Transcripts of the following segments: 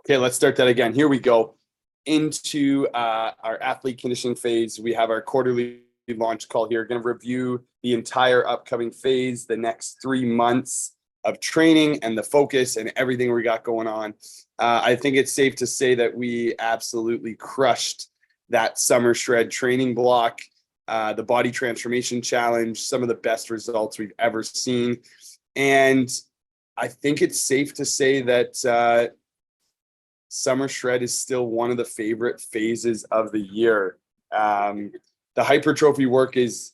Okay, let's start that again. Here we go. Into our athlete conditioning phase. We have our quarterly launch call here. Going to review the entire upcoming phase, the next 3 months of training and the focus and everything we got going on. I think it's safe to say that we absolutely crushed that summer shred training block, the body transformation challenge, some of the best results we've ever seen. And I think it's safe to say that summer shred is still one of the favorite phases of the year. The hypertrophy work is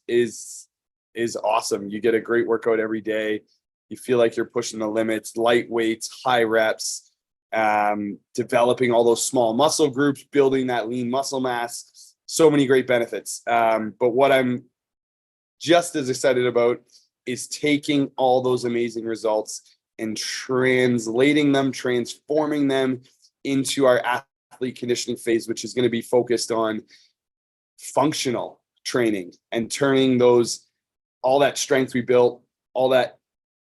awesome. You get a great workout every day. You feel like you're pushing the limits, light weights, high reps, developing all those small muscle groups, building that lean muscle mass. So many great benefits. But what I'm just as excited about is taking all those amazing results and translating them, transforming them into our athlete conditioning phase, which is going to be focused on functional training and turning all that strength we built,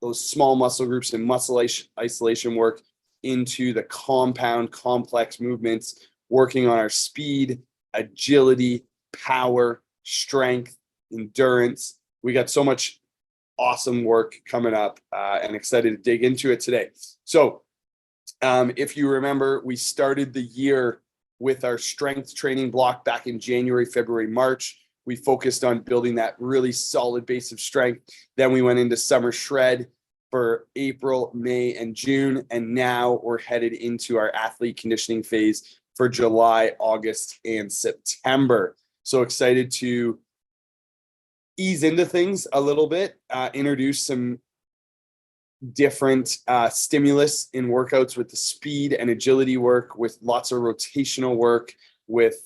those small muscle groups and muscle isolation work into the compound, complex movements, working on our speed, agility, power, strength, endurance. We got so much awesome work coming up and excited to dig into it today. So if you remember, we started the year with our strength training block back in January, February, March. We focused on building that really solid base of strength. Then we went into summer shred for April, May, and June. And now we're headed into our athlete conditioning phase for July, August, and September. So excited to ease into things a little bit, introduce some different stimulus in workouts with the speed and agility work, with lots of rotational work, with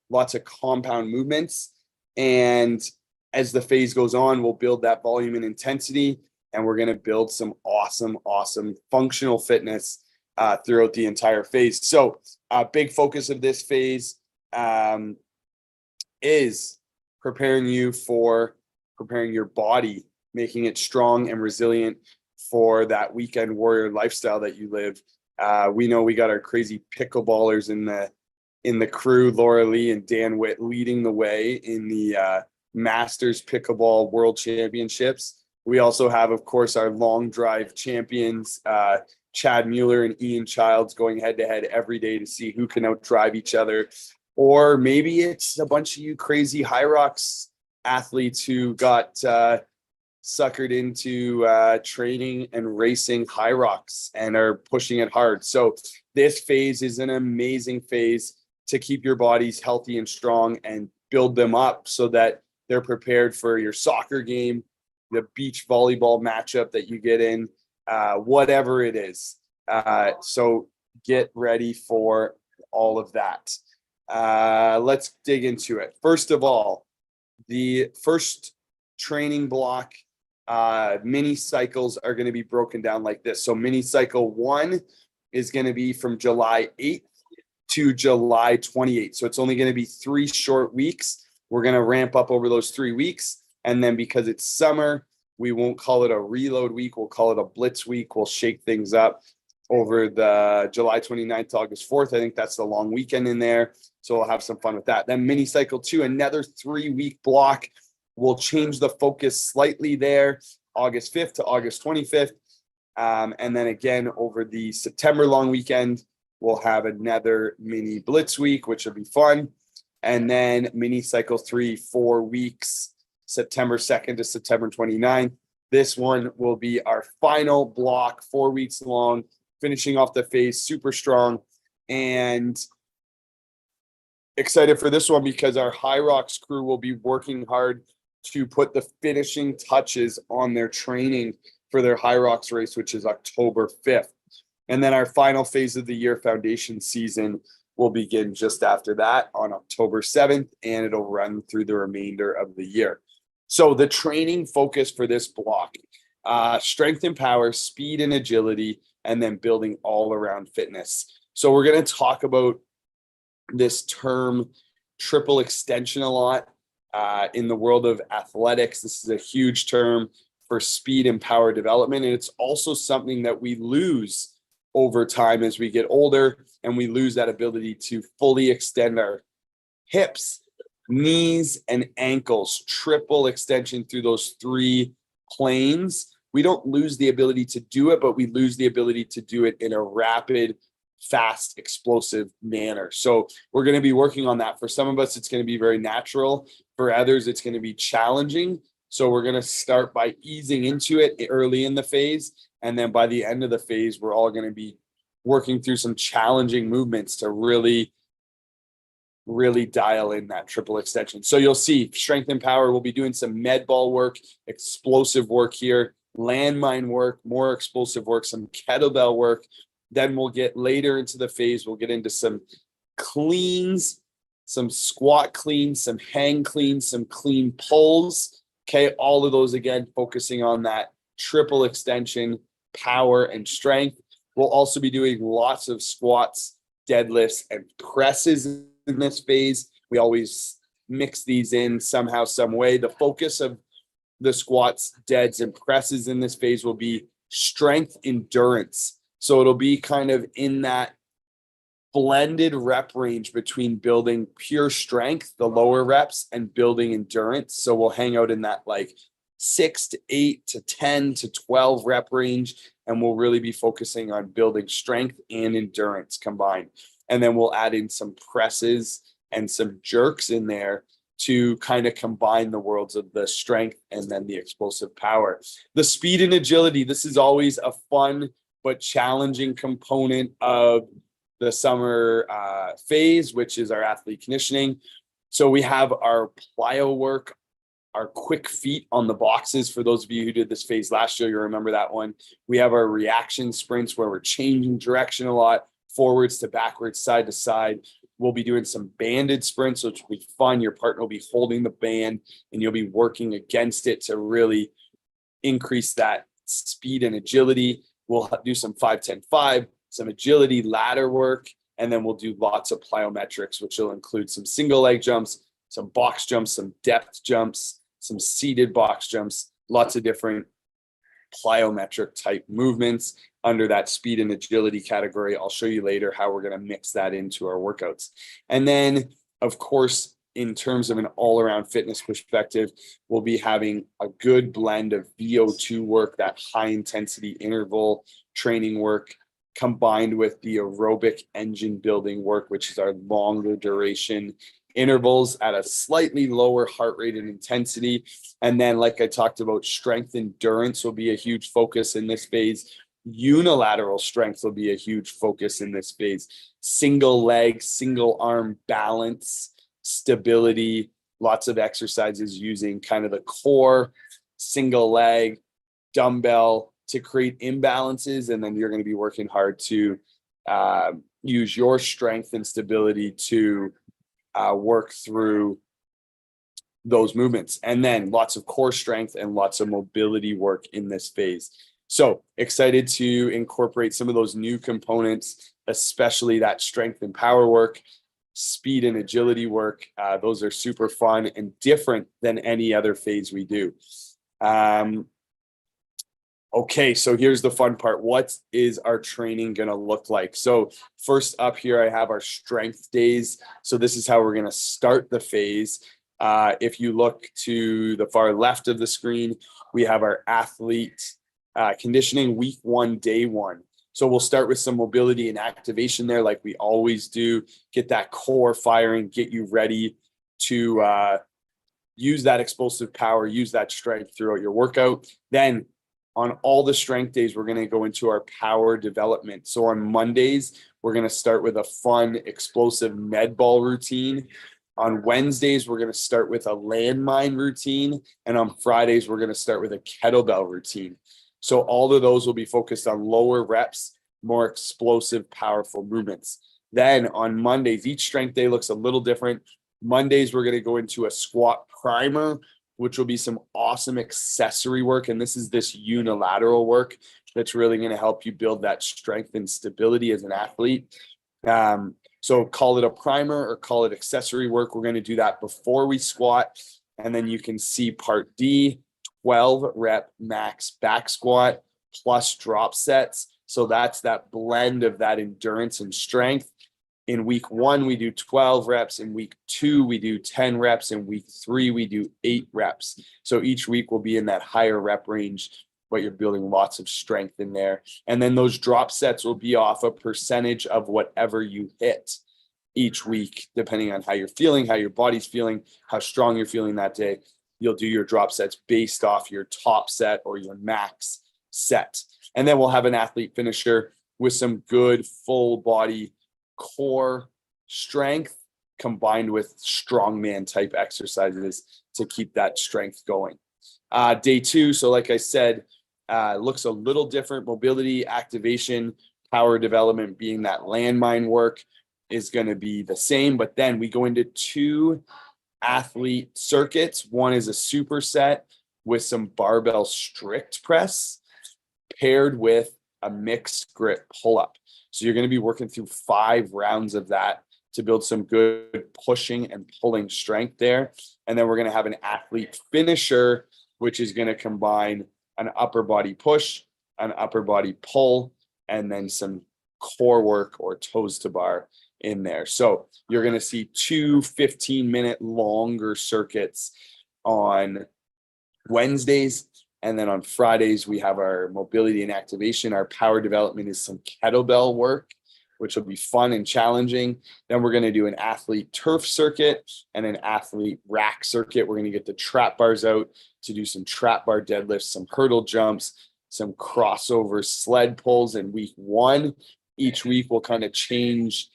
lots of compound movements. And as the phase goes on, we'll build that volume and intensity, and we're going to build some awesome functional fitness throughout the entire phase. So a big focus of this phase is preparing your body, making it strong and resilient for that weekend warrior lifestyle that you live. We know we got our crazy pickleballers in the crew, Laura Lee and Dan Witt, leading the way in the Masters Pickleball World Championships. We also have, of course, our long drive champions, Chad Mueller and Ian Childs, going head to head every day to see who can outdrive each other. Or maybe it's a bunch of you crazy Hyrox athletes who got suckered into training and racing Hyrox and are pushing it hard. So this phase is an amazing phase to keep your bodies healthy and strong and build them up so that they're prepared for your soccer game, the beach volleyball matchup that you get in, whatever it is. So get ready for all of that. Let's dig into it. First of all, the first training block mini cycles are going to be broken down like this. So mini cycle 1 is going to be from July 8th to July 28th. So it's only going to be 3 short weeks. We're going to ramp up over those 3 weeks. And then because it's summer, we won't call it a reload week. We'll call it a blitz week. We'll shake things up over the July 29th to August 4th. I think that's the long weekend in there. So we'll have some fun with that. Then mini cycle 2, another 3-week block. We'll change the focus slightly there, August 5th to August 25th. And then again, over the September long weekend, we'll have another mini blitz week, which will be fun. And then mini cycle 3, 4 weeks, September 2nd to September 29th. This one will be our final block, 4 weeks long, finishing off the phase super strong. And excited for this one because our Hyrox crew will be working hard to put the finishing touches on their training for their Hyrox race, which is October 5th. And then our final phase of the year, foundation season, will begin just after that on October 7th, and it'll run through the remainder of the year. So the training focus for this block, strength and power, speed and agility, and then building all around fitness. So we're going to talk about this term triple extension a lot in the world of athletics. This is a huge term for speed and power development. And it's also something that we lose over time as we get older, and we lose that ability to fully extend our hips, knees, and ankles, triple extension through those three planes. We don't lose the ability to do it, but we lose the ability to do it in a rapid, fast, explosive manner. So we're going to be working on that. For some of us, it's going to be very natural. For others, it's going to be challenging. So we're going to start by easing into it early in the phase. And then by the end of the phase, we're all going to be working through some challenging movements to really dial in that triple extension. So you'll see strength and power. We'll be doing some med ball work, explosive work here, landmine work, more explosive work, some kettlebell work. Then we'll get later into the phase, we'll get into some cleans, some squat cleans, some hang cleans, some clean pulls. Okay, all of those again, focusing on that triple extension, power, and strength. We'll also be doing lots of squats, deadlifts, and presses in this phase. We always mix these in somehow, some way. The focus of the squats, deads, and presses in this phase will be strength endurance. So it'll be kind of in that blended rep range between building pure strength, the lower reps, and building endurance. So we'll hang out in that like 6 to 8 to 10 to 12 rep range, and we'll really be focusing on building strength and endurance combined. And then we'll add in some presses and some jerks in there to kind of combine the worlds of the strength and then the explosive power. The speed and agility, this is always a fun but challenging component of the summer phase, which is our athlete conditioning. So we have our plyo work, our quick feet on the boxes. For those of you who did this phase last year, you remember that one. We have our reaction sprints where we're changing direction a lot, forwards to backwards, side to side. We'll be doing some banded sprints, which will be fun. Your partner will be holding the band and you'll be working against it to really increase that speed and agility. We'll do some 5-10-5, some agility ladder work, and then we'll do lots of plyometrics, which will include some single leg jumps, some box jumps, some depth jumps, some seated box jumps, lots of different plyometric type movements under that speed and agility category. I'll show you later how we're going to mix that into our workouts. And then, of course, in terms of an all-around fitness perspective, we'll be having a good blend of VO2 work, that high-intensity interval training work, combined with the aerobic engine building work, which is our longer duration intervals at a slightly lower heart rate and intensity. And then, like I talked about, strength endurance will be a huge focus in this phase. Unilateral strength will be a huge focus in this phase. Single leg, single arm balance, stability, lots of exercises using kind of the core, single leg, dumbbell to create imbalances. And then you're going to be working hard to use your strength and stability to work through those movements. And then lots of core strength and lots of mobility work in this phase. So excited to incorporate some of those new components, especially that strength and power work, speed and agility work. Those are super fun and different than any other phase we do. Okay, so here's the fun part. What is our training going to look like? So first up here, I have our strength days. So this is how we're going to start the phase. If you look to the far left of the screen, we have our athlete conditioning week 1, day 1. So we'll start with some mobility and activation there, like we always do. Get that core firing, get you ready to use that explosive power, use that strength throughout your workout. Then on all the strength days, we're going to go into our power development. So on Mondays, we're going to start with a fun, explosive med ball routine. On Wednesdays, we're going to start with a landmine routine. And on Fridays, we're going to start with a kettlebell routine. So all of those will be focused on lower reps, more explosive, powerful movements. Then on Mondays, each strength day looks a little different. Mondays, we're going to go into a squat primer, which will be some awesome accessory work. And this is this unilateral work that's really going to help you build that strength and stability as an athlete. So call it a primer or call it accessory work. We're going to do that before we squat. And then you can see part D, 12 rep max back squat plus drop sets. So that's that blend of that endurance and strength. In week 1, we do 12 reps. In week 2, we do 10 reps. In week 3, we do 8 reps. So each week will be in that higher rep range, but you're building lots of strength in there. And then those drop sets will be off a percentage of whatever you hit each week, depending on how you're feeling, how your body's feeling, how strong you're feeling that day. You'll do your drop sets based off your top set or your max set. And then we'll have an athlete finisher with some good full body core strength combined with strongman type exercises to keep that strength going. Day 2, so like I said, looks a little different. Mobility, activation, power development being that landmine work is going to be the same, but then we go into 2 athlete circuits. One is a superset with some barbell strict press paired with a mixed grip pull-up. So you're going to be working through 5 rounds of that to build some good pushing and pulling strength there. And then we're going to have an athlete finisher, which is going to combine an upper body push, an upper body pull, and then some core work or toes to bar in there. So you're going to see 2 15-minute longer circuits on Wednesdays. And then on Fridays, we have our mobility and activation. Our power development is some kettlebell work, which will be fun and challenging. Then we're going to do an athlete turf circuit and an athlete rack circuit. We're going to get the trap bars out to do some trap bar deadlifts, some hurdle jumps, some crossover sled pulls in week 1. Each week we'll kind of change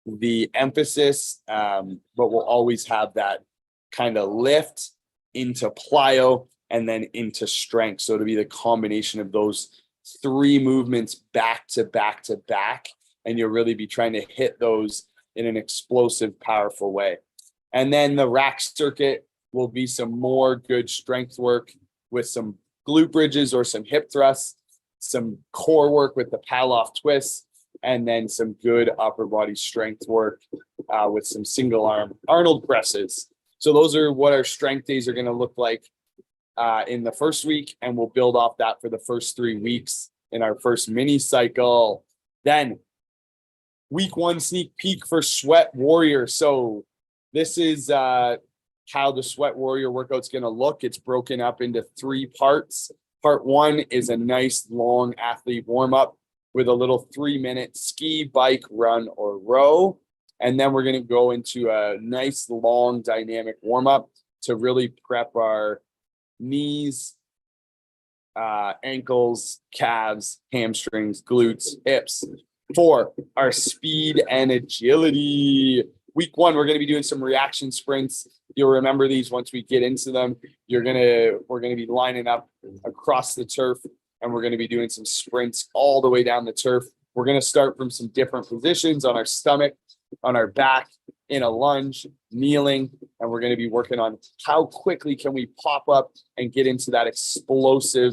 the emphasis, but we'll always have that kind of lift into plyo and then into strength. So it'll be the combination of those 3 movements back to back to back. And you'll really be trying to hit those in an explosive, powerful way. And then the rack circuit will be some more good strength work with some glute bridges or some hip thrusts, some core work with the Pallof twists, and then some good upper body strength work with some single arm Arnold presses. So those are what our strength days are going to look like in the first week, and we'll build off that for the first 3 weeks in our first mini cycle. Then week 1 sneak peek for Sweat Warrior. So this is how the Sweat Warrior workout's going to look. It's broken up into 3 parts. Part 1 is a nice long athlete warm up with a little 3-minute ski, bike, run, or row. And then we're going to go into a nice long dynamic warm up to really prep our knees, ankles, calves, hamstrings, glutes, hips for our speed and agility. Week 1, we're going to be doing some reaction sprints. You'll remember these once we get into them. We're going to be lining up across the turf, and we're going to be doing some sprints all the way down the turf. We're going to start from some different positions on our stomach, on our back, in a lunge, kneeling, and we're going to be working on how quickly can we pop up and get into that explosive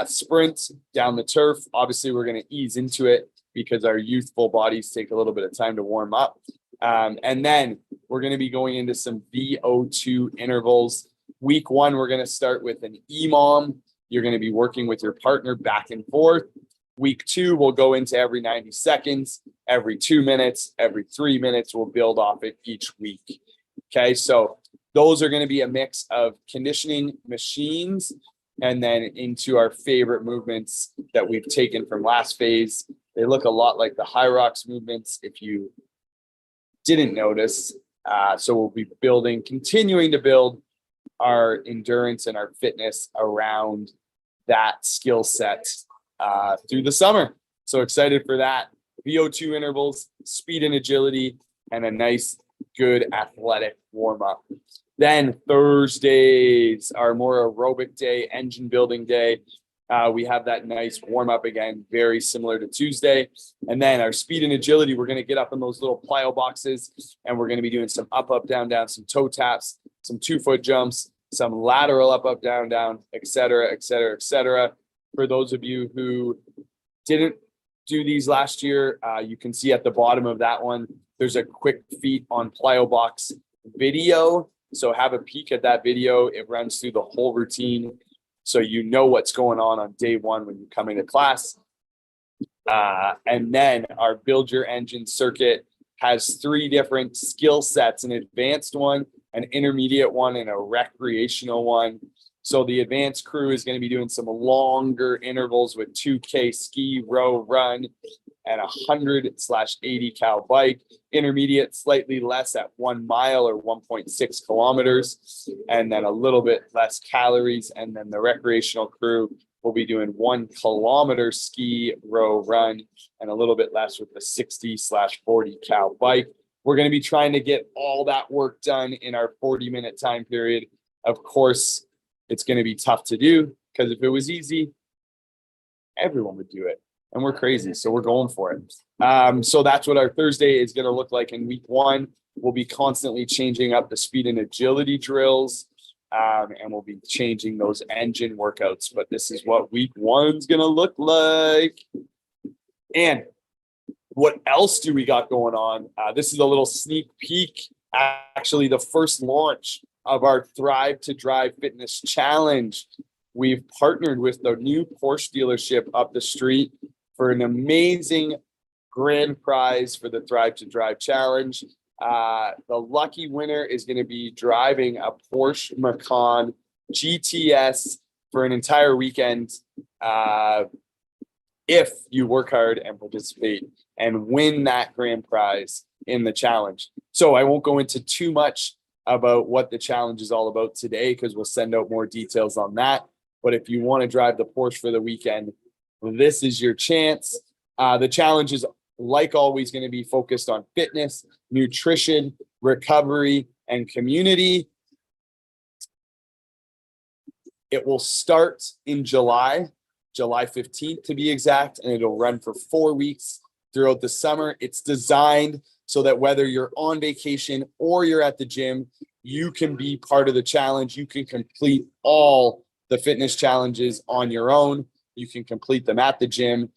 sprint down the turf. Obviously, we're going to ease into it because our youthful bodies take a little bit of time to warm up. And then we're going to be going into some VO2 intervals. Week 1, we're going to start with an EMOM. You're going to be working with your partner back and forth. Week 2, we'll go into every 90 seconds, every 2 minutes, every 3 minutes. We'll build off it each week. Okay, so those are going to be a mix of conditioning machines and then into our favorite movements that we've taken from last phase. They look a lot like the Hyrox movements if you didn't notice. So we'll be continuing to build our endurance and our fitness around that skill set through the summer. So excited for that. VO2 intervals, speed and agility, and a nice, good athletic warm up. Then Thursdays are more aerobic day, engine building day. We have that nice warm up again, very similar to Tuesday. And then our speed and agility, we're going to get up in those little plyo boxes, and we're going to be doing some up, down, down, some toe taps, some 2-foot jumps, some lateral up, down, down, et cetera, et cetera, et cetera. For those of you who didn't do these last year, you can see at the bottom of that one, there's a quick feet on plyo box video. So have a peek at that video. It runs through the whole routine, so you know what's going on day 1 when you come into class. And then our Build Your Engine circuit has 3 different skill sets: an advanced one, an intermediate one, and a recreational one. So the advanced crew is going to be doing some longer intervals with 2K ski, row, run, and 100/80 cal bike. Intermediate, slightly less at 1 mile or 1.6 kilometers, and then a little bit less calories. And then the recreational crew will be doing 1 kilometer ski, row, run, and a little bit less with the 60/40 cal bike. We're going to be trying to get all that work done in our 40-minute time period. Of course, it's going to be tough to do, because if it was easy, everyone would do it. And we're crazy, so we're going for it. So that's what our Thursday is going to look like in week 1. We'll be constantly changing up the speed and agility drills, and we'll be changing those engine workouts. But this is what week 1's going to look like. And what else do we got going on? This is a little sneak peek, actually the first launch of our Thrive to Drive Fitness Challenge. We've partnered with the new Porsche dealership up the street for an amazing grand prize for the Thrive to Drive Challenge. The lucky winner is going to be driving a Porsche Macan GTS for an entire weekend, if you work hard and participate and win that grand prize in the challenge. So I won't go into too much about what the challenge is all about today, because we'll send out more details on that. But if you want to drive the Porsche for the weekend, this is your chance. The challenge is, like always, going to be focused on fitness, nutrition, recovery, and community. It will start in July 15th to be exact, and it'll run for 4 weeks throughout the summer. It's designed so that whether you're on vacation or you're at the gym, you can be part of the challenge. You can complete all the fitness challenges on your own. You can complete them at the gym,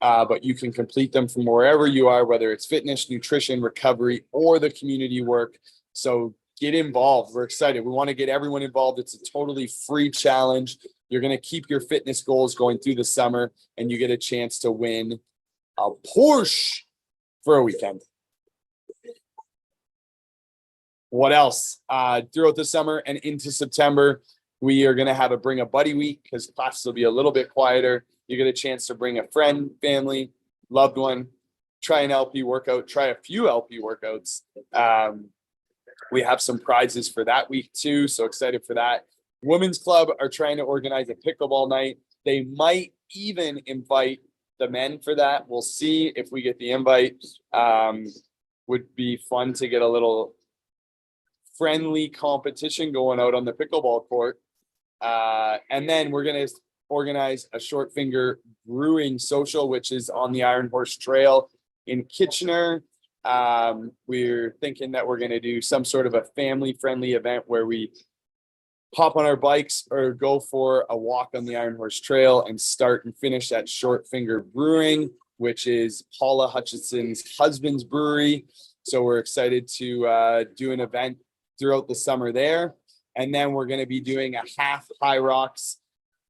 but you can complete them from wherever you are, whether it's fitness, nutrition, recovery, or the community work. So get involved. We're excited. We want to get everyone involved. It's a totally free challenge. You're going to keep your fitness goals going through the summer, and you get a chance to win a Porsche for a weekend. What else? Throughout the summer and into September, we are going to have a Bring a Buddy week, because classes will be a little bit quieter. You get a chance to bring a friend, family, loved one, try an LP workout, try a few LP workouts. We have some prizes for that week too, so excited for that. Women's Club are trying to organize a pickleball night. They might even invite the men for that. We'll see if we get the invite. Would be fun to get a little friendly competition going out on the pickleball court. And then we're going to organize a Short Finger Brewing Social, which is on the Iron Horse Trail in Kitchener. We're thinking that we're going to do some sort of a family-friendly event where we hop on our bikes or go for a walk on the Iron Horse Trail and start and finish at Short Finger Brewing, which is Paula Hutchinson's husband's brewery. So we're excited to do an event throughout the summer there. And then we're going to be doing a half High Rocks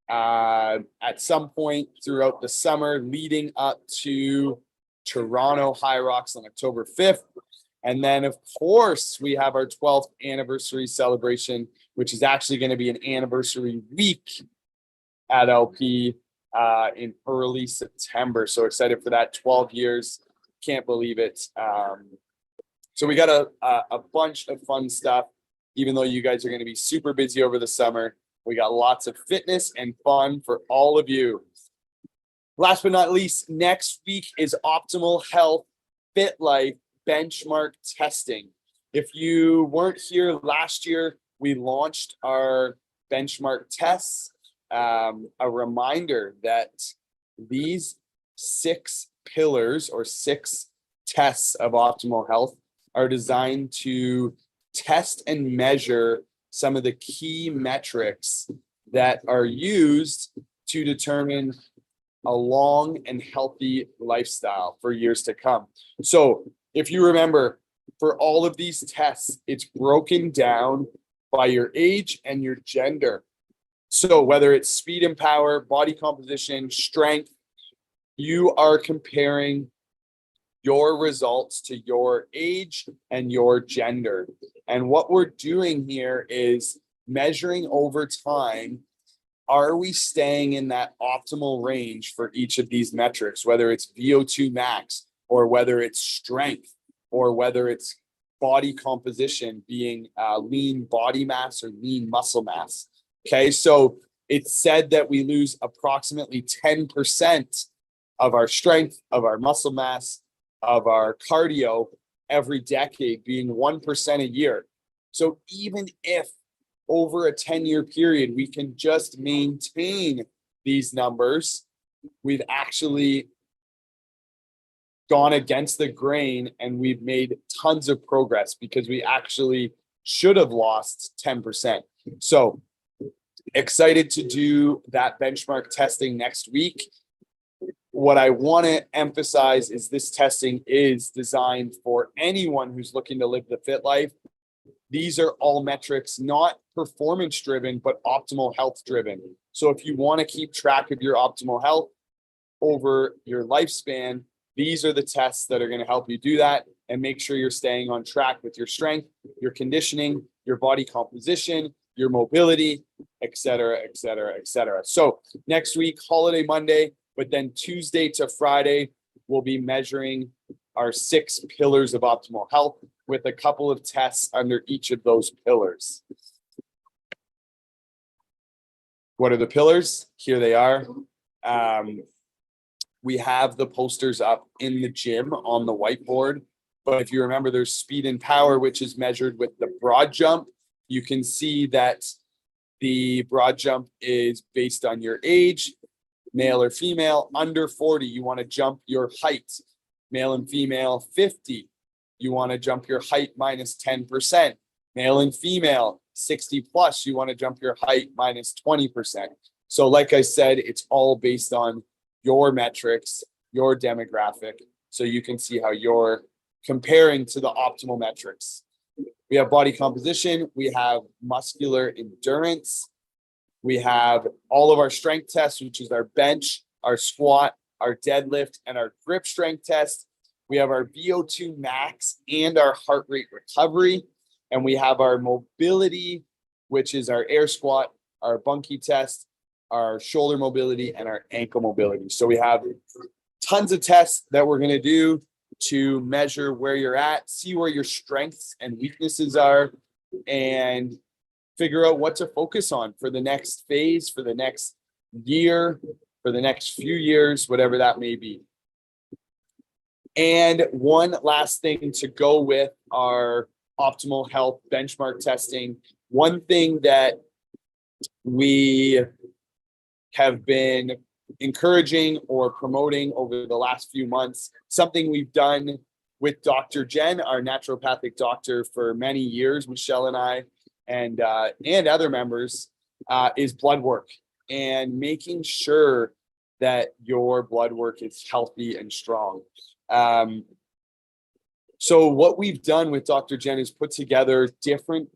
at some point throughout the summer, leading up to Toronto High Rocks on October 5th. And then, of course, we have our 12th anniversary celebration, which is actually going to be an anniversary week at LP in early September. So excited for that. 12 years. Can't believe it. So we got a bunch of fun stuff, even though you guys are going to be super busy over the summer. We got lots of fitness and fun for all of you. Last but not least, next week is Optimal Health Fit Life benchmark testing. If you weren't here last year, we launched our benchmark tests. A reminder that these 6 pillars or 6 tests of optimal health are designed to test and measure some of the key metrics that are used to determine a long and healthy lifestyle for years to come. So if you remember, for all of these tests, it's broken down by your age and your gender. So whether it's speed and power, body composition, strength, you are comparing your results to your age and your gender. And what we're doing here is measuring over time, are we staying in that optimal range for each of these metrics, whether it's VO2 max or whether it's strength or whether it's body composition, being lean body mass or lean muscle mass. Okay, so it's said that we lose approximately 10% of our strength, of our muscle mass, of our cardio every decade, being 1% a year. So even if over a 10-year period, we can just maintain these numbers, we've actually gone against the grain and we've made tons of progress because we actually should have lost 10%. So excited to do that benchmark testing next week. What I want to emphasize is this testing is designed for anyone who's looking to live the fit life. These are all metrics, not performance driven, but optimal health driven. So if you want to keep track of your optimal health over your lifespan, these are the tests that are going to help you do that and make sure you're staying on track with your strength, your conditioning, your body composition, your mobility, et cetera, et cetera, et cetera. So next week, holiday Monday, but then Tuesday to Friday, we'll be measuring our 6 pillars of optimal health with a couple of tests under each of those pillars. What are the pillars? Here they are. We have the posters up in the gym on the whiteboard. But if you remember, there's speed and power, which is measured with the broad jump. You can see that the broad jump is based on your age, male or female. Under 40, you want to jump your height. Male and female, 50. You want to jump your height minus 10%. Male and female, 60 plus, you want to jump your height minus 20%. So like I said, it's all based on your metrics, your demographic, so you can see how you're comparing to the optimal metrics. We have body composition, we have muscular endurance, we have all of our strength tests, which is our bench, our squat, our deadlift, and our grip strength test. We have our VO2 max and our heart rate recovery. And we have our mobility, which is our air squat, our bunkie test, our shoulder mobility, and our ankle mobility. So we have tons of tests that we're going to do to measure where you're at, see where your strengths and weaknesses are, and figure out what to focus on for the next phase, for the next year, for the next few years, whatever that may be. And one last thing to go with our optimal health benchmark testing. One thing that we have been encouraging or promoting over the last few months, something we've done with Dr. Jen, our naturopathic doctor, for many years, Michelle and I, and other members, is blood work and making sure that your blood work is healthy and strong. So what we've done with Dr. Jen is put together different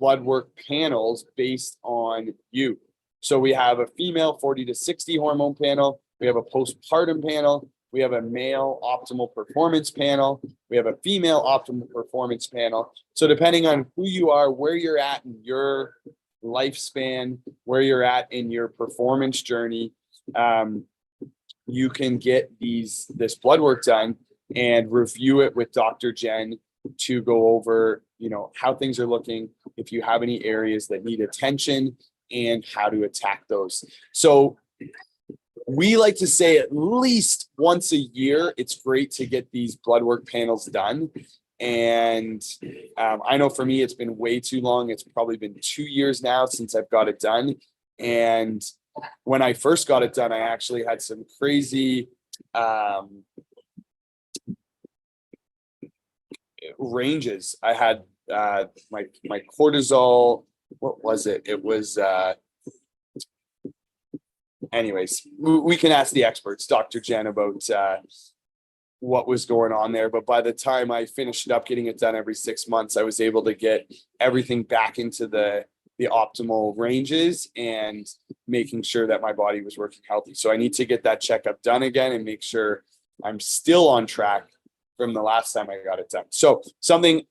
blood work panels based on you. So we have a female 40 to 60 hormone panel. We have a postpartum panel. We have a male optimal performance panel. We have a female optimal performance panel. So depending on who you are, where you're at in your lifespan, where you're at in your performance journey, you can get this blood work done and review it with Dr. Jen to go over, how things are looking, if you have any areas that need attention, and how to attack those. So we like to say at least once a year, it's great to get these blood work panels done. And I know for me, it's been way too long. It's probably been 2 years now since I've got it done. And when I first got it done, I actually had some crazy ranges. I had my cortisol. What was it? It was anyways, we can ask the experts, Dr. Jen, about what was going on there. But by the time I finished it up, getting it done every 6 months, I was able to get everything back into the the optimal ranges and making sure that my body was working healthy. So I need to get that checkup done again and make sure I'm still on track from the last time I got it done. So something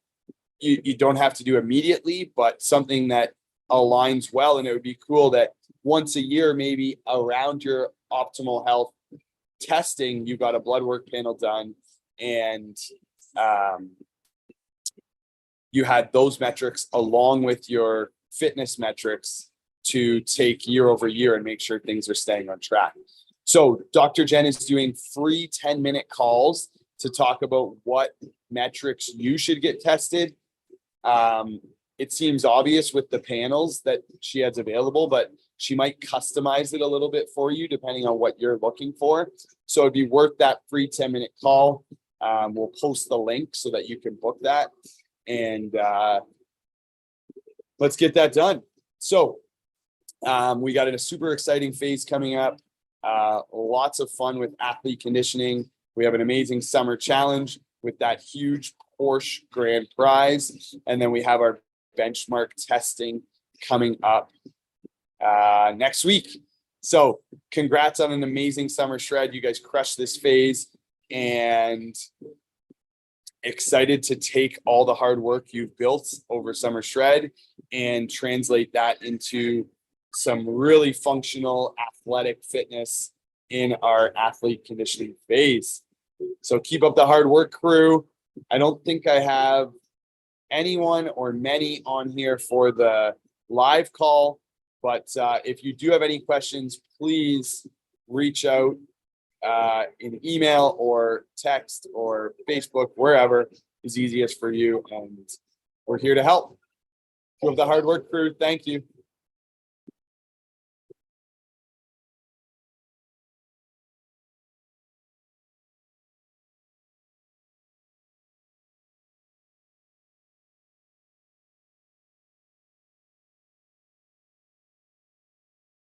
you don't have to do immediately, but something that aligns well. And it would be cool that once a year, maybe around your optimal health testing, you got a blood work panel done, and you had those metrics along with your fitness metrics to take year over year and make sure things are staying on track. So Dr. Jen is doing free 10-minute calls to talk about what metrics you should get tested. It seems obvious with the panels that she has available, but she might customize it a little bit for you depending on what you're looking for. So it'd be worth that free 10-minute call. We'll post the link so that you can book that, and let's get that done. So we got a super exciting phase coming up. Lots of fun with athlete conditioning. We have an amazing summer challenge with that huge Porsche grand prize. And then we have our benchmark testing coming up next week. So congrats on an amazing summer shred. You guys crushed this phase, and excited to take all the hard work you've built over summer shred and translate that into some really functional athletic fitness in our athlete conditioning phase. So keep up the hard work, crew. I don't think I have anyone or many on here for the live call, but if you do have any questions, please reach out in email or text or Facebook, wherever is easiest for you. And we're here to help. Keep up the hard work, crew. Thank you.